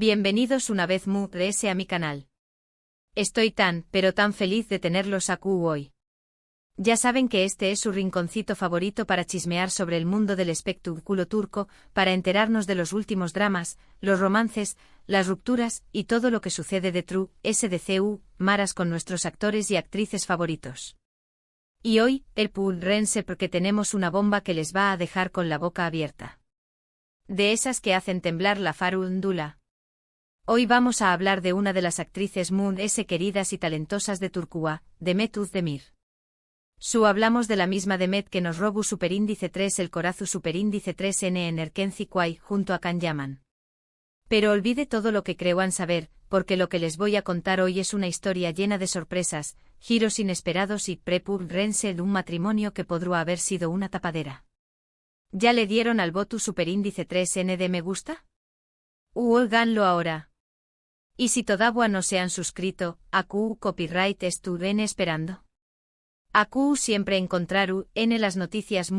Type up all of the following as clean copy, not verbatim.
Bienvenidos una vez más a mi canal. Estoy pero tan feliz de tenerlos aquí hoy. Ya saben que este es su rinconcito favorito para chismear sobre el mundo del espectáculo turco, para enterarnos de los últimos dramas, los romances, las rupturas y todo lo que sucede de True SDCU, maras con nuestros actores y actrices favoritos. Y hoy, el rense porque tenemos una bomba que les va a dejar con la boca abierta. De esas que hacen temblar la farándula. Hoy vamos a hablar de una de las actrices queridas y talentosas de Turquía, Demet Özdemir. Hablamos de la misma Demet que nos robó superíndice 3 el corazu superíndice 3N en Erkenci Quay junto a Can Yaman. Pero olvide todo lo que crean saber, porque lo que les voy a contar hoy es una historia llena de sorpresas, giros inesperados y rense de un matrimonio que podría haber sido una tapadera. ¿Ya le dieron al voto superíndice 3N de me gusta? Oiganlo ahora. Y si todavía no se han suscrito, AQ Copyright estuden esperando. AQ siempre encontraru en las noticias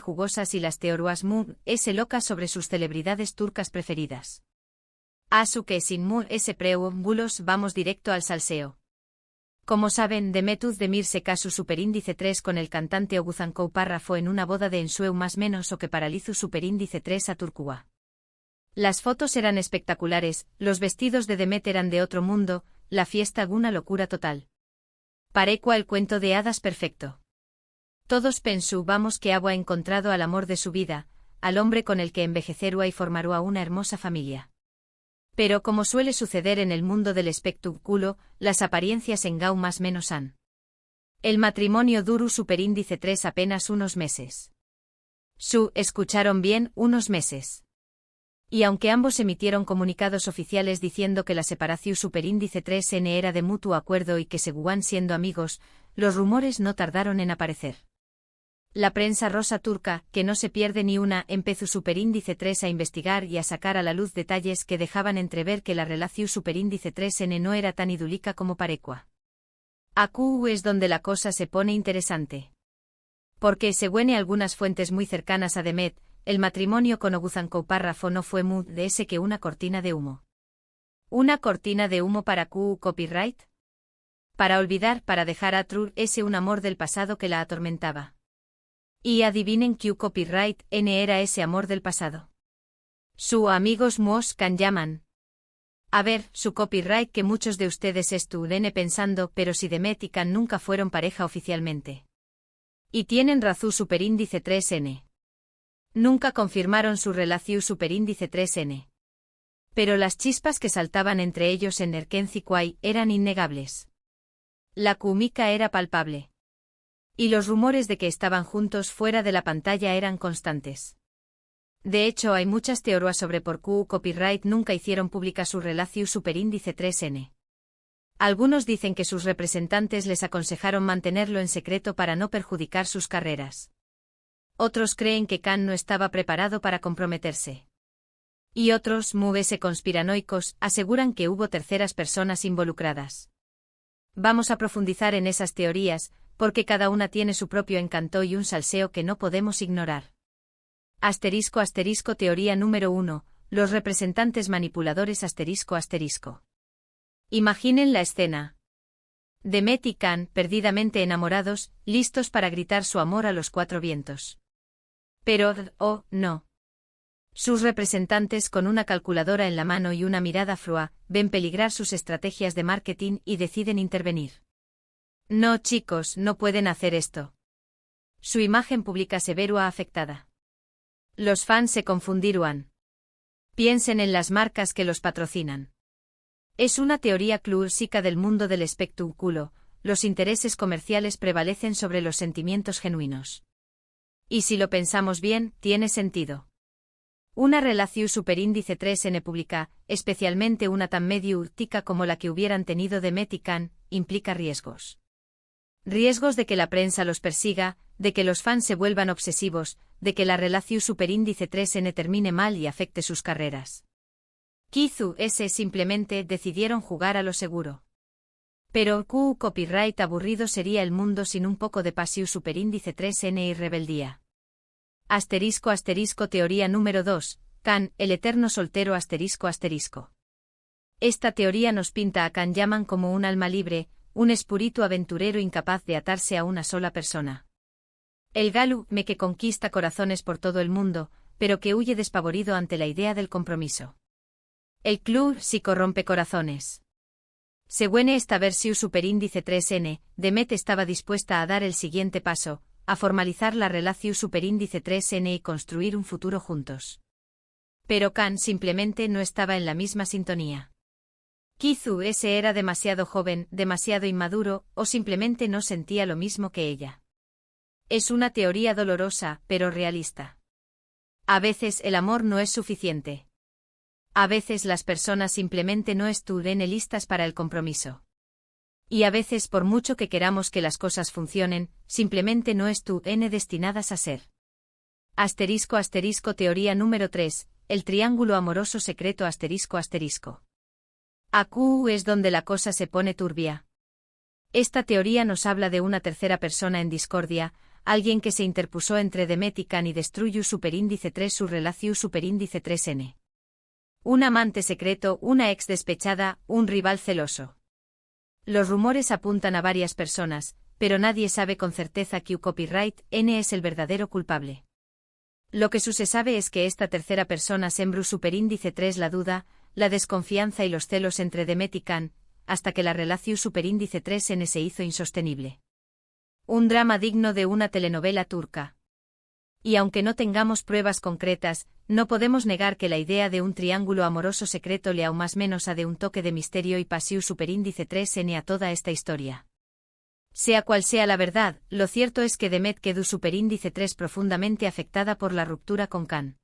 jugosas y las teorías locas sobre sus celebridades turcas preferidas. Asu que sin preámbulos vamos directo al salseo. Como saben, Demet Özdemir se casó superíndice 3 con el cantante Oğuzhan Párrafo en una boda de ensueu más menos o que paralizu superíndice 3 a Turquía. Las fotos eran espectaculares, los vestidos de Demet eran de otro mundo, la fiesta una locura total. Parecua el cuento de hadas perfecto. Todos pensábamos que había encontrado al amor de su vida, al hombre con el que envejecerá y formará una hermosa familia. Pero como suele suceder en el mundo del espectáculo, las apariencias engau más menos han. El matrimonio duró superíndice 3 apenas unos meses. Escucharon bien, unos meses. Y aunque ambos emitieron comunicados oficiales diciendo que la separación superíndice 3N era de mutuo acuerdo y que seguían siendo amigos, los rumores no tardaron en aparecer. La prensa rosa turca, que no se pierde ni una, empezó superíndice 3 a investigar y a sacar a la luz detalles que dejaban entrever que la relación superíndice 3N no era tan idílica como parecua. Aquí es donde la cosa se pone interesante. Porque, según algunas fuentes muy cercanas a Demet, el matrimonio con Oğuzhan Párrafo no fue que una cortina de humo. ¿Una cortina de humo para Q copyright? Para olvidar, para dejar a True un amor del pasado que la atormentaba. Y adivinen Q copyright N era ese amor del pasado. Su amigos Can Yaman. A ver, su copyright que muchos de ustedes estuden pensando, pero si Demet y Can nunca fueron pareja oficialmente. Y tienen razón superíndice 3N. Nunca confirmaron su relación superíndice 3N. Pero las chispas que saltaban entre ellos en Erkenci Quay eran innegables. La química era palpable. Y los rumores de que estaban juntos fuera de la pantalla eran constantes. De hecho, hay muchas teorías sobre por qué Copyright nunca hicieron pública su relación superíndice 3N. Algunos dicen que sus representantes les aconsejaron mantenerlo en secreto para no perjudicar sus carreras. Otros creen que Can no estaba preparado para comprometerse. Y otros, conspiranoicos, aseguran que hubo terceras personas involucradas. Vamos a profundizar en esas teorías, porque cada una tiene su propio encanto y un salseo que no podemos ignorar. Asterisco teoría número 1, los representantes manipuladores asterisco. Imaginen la escena. Demet y Can, perdidamente enamorados, listos para gritar su amor a los cuatro vientos. Pero, oh, no. Sus representantes con una calculadora en la mano y una mirada fría, ven peligrar sus estrategias de marketing y deciden intervenir. No chicos, no pueden hacer esto. Su imagen pública se verá afectada. Los fans se confundirán. Piensen en las marcas que los patrocinan. Es una teoría clásica del mundo del espectáculo, los intereses comerciales prevalecen sobre los sentimientos genuinos. Y si lo pensamos bien, tiene sentido. Una relación superíndice 3N pública, especialmente una tan medio úrtica como la que hubieran tenido Demet y Can, implica riesgos. Riesgos de que la prensa los persiga, de que los fans se vuelvan obsesivos, de que la relación superíndice 3N termine mal y afecte sus carreras. Simplemente decidieron jugar a lo seguro. Pero Q copyright aburrido sería el mundo sin un poco de pasión superíndice 3N y rebeldía. Asterisco teoría número 2, Can, el eterno soltero asterisco. Esta teoría nos pinta a Kan Yaman como un alma libre, un espíritu aventurero incapaz de atarse a una sola persona. El Galu-me que conquista corazones por todo el mundo, pero que huye despavorido ante la idea del compromiso. El club sí corrompe corazones. Según esta versión superíndice 3n, Demet estaba dispuesta a dar el siguiente paso, a formalizar la relación superíndice 3n y construir un futuro juntos. Pero Kan simplemente no estaba en la misma sintonía. Kizu ese era demasiado joven, demasiado inmaduro, o simplemente no sentía lo mismo que ella. Es una teoría dolorosa, pero realista. A veces el amor no es suficiente. A veces las personas simplemente no están listas para el compromiso. Y a veces por mucho que queramos que las cosas funcionen, simplemente no están destinadas a ser. Asterisco asterisco teoría número 3, el triángulo amoroso secreto asterisco asterisco. Aquí es donde la cosa se pone turbia. Esta teoría nos habla de una tercera persona en discordia, alguien que se interpuso entre Demet y Kan y destruyó superíndice 3 su relación superíndice 3n. Un amante secreto, una ex despechada, un rival celoso. Los rumores apuntan a varias personas, pero nadie sabe con certeza que Copyright N es el verdadero culpable. Lo que se sabe es que esta tercera persona sembró superíndice 3 la duda, la desconfianza y los celos entre Demet y Kan, hasta que la relación superíndice 3n se hizo insostenible. Un drama digno de una telenovela turca. Y aunque no tengamos pruebas concretas, no podemos negar que la idea de un triángulo amoroso secreto le aún más menos a de un toque de misterio y pasión superíndice 3n a toda esta historia. Sea cual sea la verdad, lo cierto es que Demet quedó superíndice 3 profundamente afectada por la ruptura con Kan.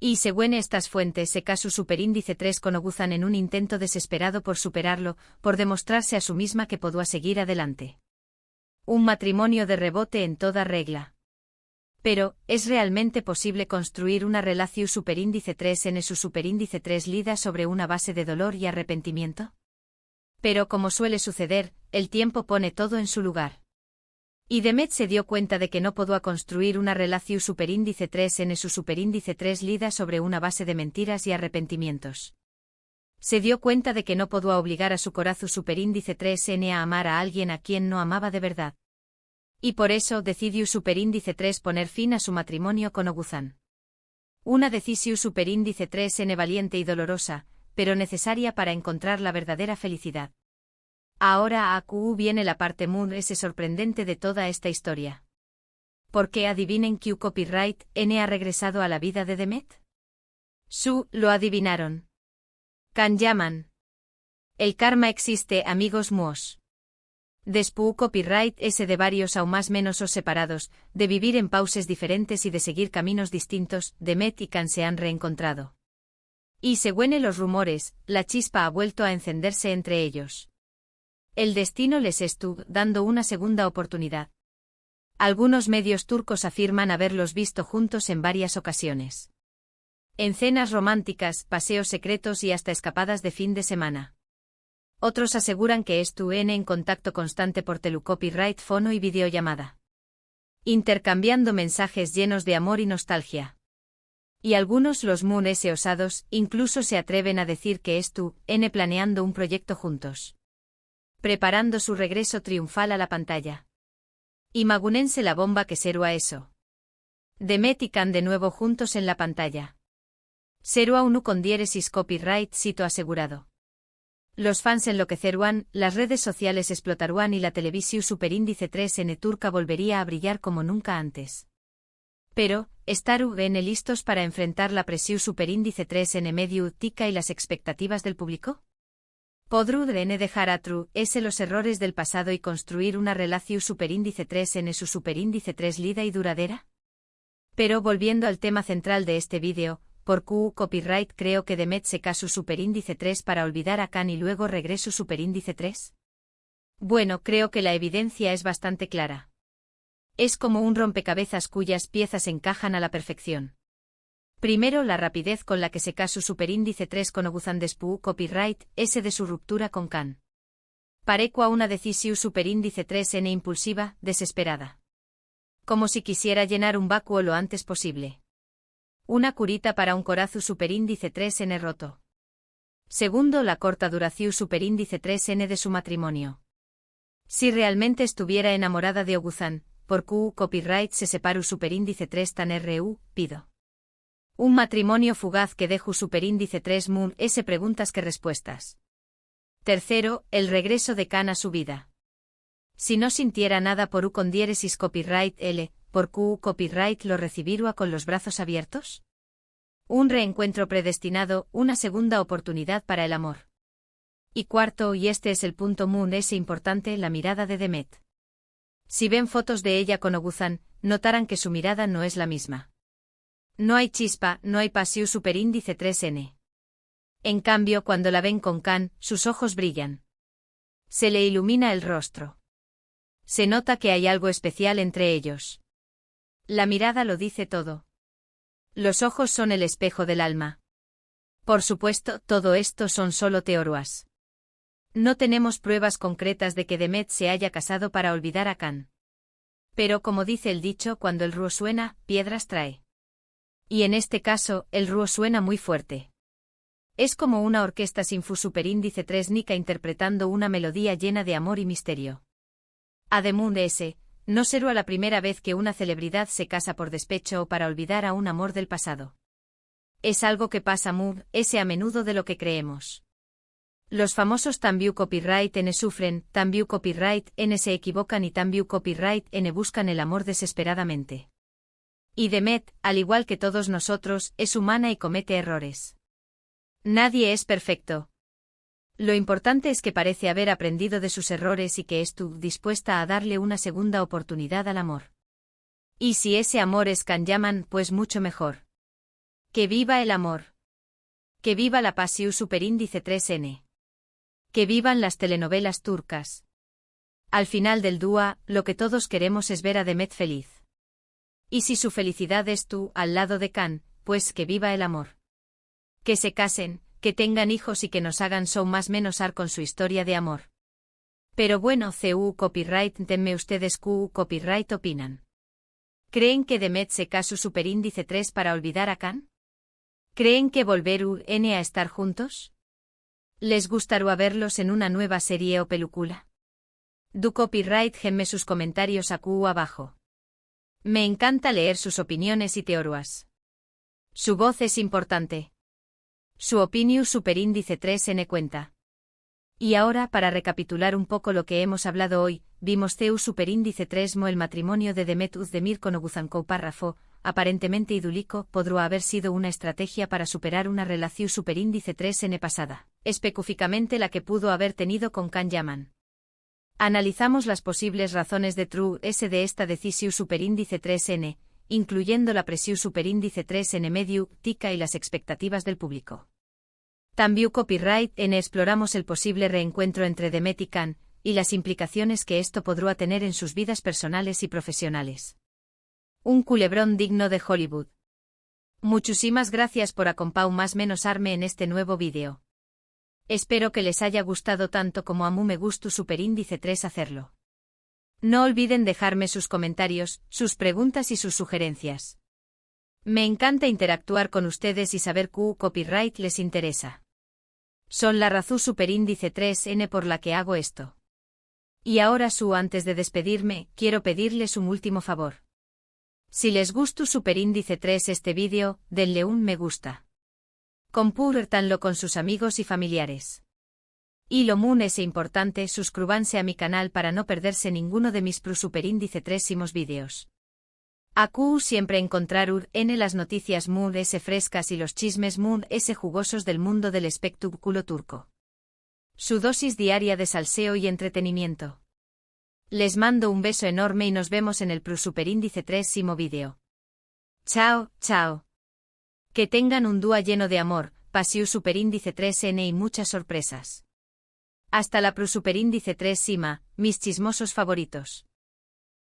Y según estas fuentes se casó superíndice 3 con Oguzhan en un intento desesperado por superarlo, por demostrarse a sí misma que podía seguir adelante. Un matrimonio de rebote en toda regla. Pero, ¿es realmente posible construir una relación superíndice 3 en su superíndice 3 lida sobre una base de dolor y arrepentimiento? Pero como suele suceder, el tiempo pone todo en su lugar. Y Demet se dio cuenta de que no podía construir una relación superíndice 3 en su superíndice 3 lida sobre una base de mentiras y arrepentimientos. Se dio cuenta de que no podía obligar a su corazón superíndice 3n a amar a alguien a quien no amaba de verdad. Y por eso decidió superíndice 3 poner fin a su matrimonio con Oguzhan. Una decisión superíndice 3n valiente y dolorosa, pero necesaria para encontrar la verdadera felicidad. Ahora a Q viene la parte muy sorprendente de toda esta historia. ¿Por qué adivinen que Copyright N ha regresado a la vida de Demet? Lo adivinaron. Kan Yaman. El karma existe, amigos muos. Después Copyright S de varios aún más menos o separados, de vivir en pauses diferentes y de seguir caminos distintos, Demet y Kan se han reencontrado. Y según los rumores, la chispa ha vuelto a encenderse entre ellos. El destino les estuvo dando una segunda oportunidad. Algunos medios turcos afirman haberlos visto juntos en varias ocasiones. En cenas románticas, paseos secretos y hasta escapadas de fin de semana. Otros aseguran que estuvieron en contacto constante por telecopyright fono y videollamada. Intercambiando mensajes llenos de amor y nostalgia. Y algunos los osados incluso se atreven a decir que estuvieron planeando un proyecto juntos. Preparando su regreso triunfal a la pantalla. Imagúnense la bomba que será eso. Demet y Kan de nuevo juntos en la pantalla. Será uno con diéresis copyright sito asegurado. Los fans enloquecerán, las redes sociales explotarán y la televisión superíndice 3n turca volvería a brillar como nunca antes. Pero, ¿estarán listos para enfrentar la presión superíndice 3n medio tica y las expectativas del público? ¿Podrán dejar atrás los errores del pasado y construir una relación superíndice 3 en su superíndice 3 lida y duradera? Pero volviendo al tema central de este vídeo, por Copyright creo que Demet se casó superíndice 3 para olvidar a Kan y luego regresó superíndice 3. Bueno, creo que la evidencia es bastante clara. Es como un rompecabezas cuyas piezas encajan a la perfección. Primero, la rapidez con la que se casó superíndice 3 con Oguzhan después Copyright S de su ruptura con Kan. Pareco a una decisión superíndice 3n impulsiva, desesperada. Como si quisiera llenar un vacuo lo antes posible. Una curita para un corazón superíndice 3n roto. Segundo, la corta duración superíndice 3n de su matrimonio. Si realmente estuviera enamorada de Oguzhan, por Q copyright se separu superíndice 3 tan RU, pido. Un matrimonio fugaz que deju superíndice 3 moon S preguntas que respuestas. Tercero, el regreso de Khan a su vida. Si no sintiera nada por U con diéresis copyright L, por Q copyright lo recibirua con los brazos abiertos. Un reencuentro predestinado, una segunda oportunidad para el amor. Y cuarto, y este es el punto moon S importante, la mirada de Demet. Si ven fotos de ella con Oguzhan, notarán que su mirada no es la misma. No hay chispa, no hay pasión superíndice 3n. En cambio, cuando la ven con Khan, sus ojos brillan. Se le ilumina el rostro. Se nota que hay algo especial entre ellos. La mirada lo dice todo. Los ojos son el espejo del alma. Por supuesto, todo esto son solo teorías. No tenemos pruebas concretas de que Demet se haya casado para olvidar a Khan. Pero como dice el dicho, cuando el ruo suena, piedras trae. Y en este caso, el ruo suena muy fuerte. Es como una orquesta sin fu superíndice 3 nica interpretando una melodía llena de amor y misterio. Ademún de ese, no será la primera vez que una celebridad se casa por despecho o para olvidar a un amor del pasado. Es algo que pasa muy a menudo de lo que creemos. Los famosos también copyright N sufren, también copyright N se equivocan y también copyright N buscan el amor desesperadamente. Y Demet, al igual que todos nosotros, es humana y comete errores. Nadie es perfecto. Lo importante es que parece haber aprendido de sus errores y que estuvo dispuesta a darle una segunda oportunidad al amor. Y si ese amor es Khan Yaman, pues mucho mejor. Que viva el amor. Que viva la pasión superíndice 3n. Que vivan las telenovelas turcas. Al final del dúa, lo que todos queremos es ver a Demet feliz. Y si su felicidad es tú, al lado de Khan, pues que viva el amor. Que se casen, que tengan hijos y que nos hagan show más menos ar con su historia de amor. Pero bueno, CU copyright, denme ustedes QU copyright opinan. ¿Creen que Demet se casó superíndice 3 para olvidar a Khan? ¿Creen que volveru N a estar juntos? ¿Les gustaría verlos en una nueva serie o película? Du copyright genme sus comentarios a QU abajo. Me encanta leer sus opiniones y teorías. Su voz es importante. Su opinión superíndice 3n cuenta. Y ahora, para recapitular un poco lo que hemos hablado hoy, vimos CU superíndice 3 mo el matrimonio de Demet Özdemir con Oguzhan párrafo, aparentemente idílico, podría haber sido una estrategia para superar una relación superíndice 3n pasada, específicamente la que pudo haber tenido con Khan Yaman. Analizamos las posibles razones de true S de esta decisión superíndice 3n, incluyendo la presión superíndice 3n medio, tica y las expectativas del público. También copyright N exploramos el posible reencuentro entre Demet y Khan, y las implicaciones que esto podría tener en sus vidas personales y profesionales. Un culebrón digno de Hollywood. Muchísimas gracias por acompañar más menos arme en este nuevo vídeo. Espero que les haya gustado tanto como a mí me gustó superíndice 3 hacerlo. No olviden dejarme sus comentarios, sus preguntas y sus sugerencias. Me encanta interactuar con ustedes y saber qué copyright les interesa. Son la razón superíndice 3n por la que hago esto. Y ahora antes de despedirme, quiero pedirles un último favor. Si les gustó superíndice 3 este vídeo, denle un me gusta. Compártanlo con sus amigos y familiares. Y lo muy es importante, suscríbanse a mi canal para no perderse ninguno de mis superíndice 3 vídeos. Aquí siempre encontrar en las noticias muy frescas y los chismes muy jugosos del mundo del espectáculo turco. Su dosis diaria de salseo y entretenimiento. Les mando un beso enorme y nos vemos en el superíndice 3 vídeo. Chao, chao. Que tengan un día lleno de amor, pasión superíndice 3n y muchas sorpresas. Hasta la superíndice 3 mis chismosos favoritos.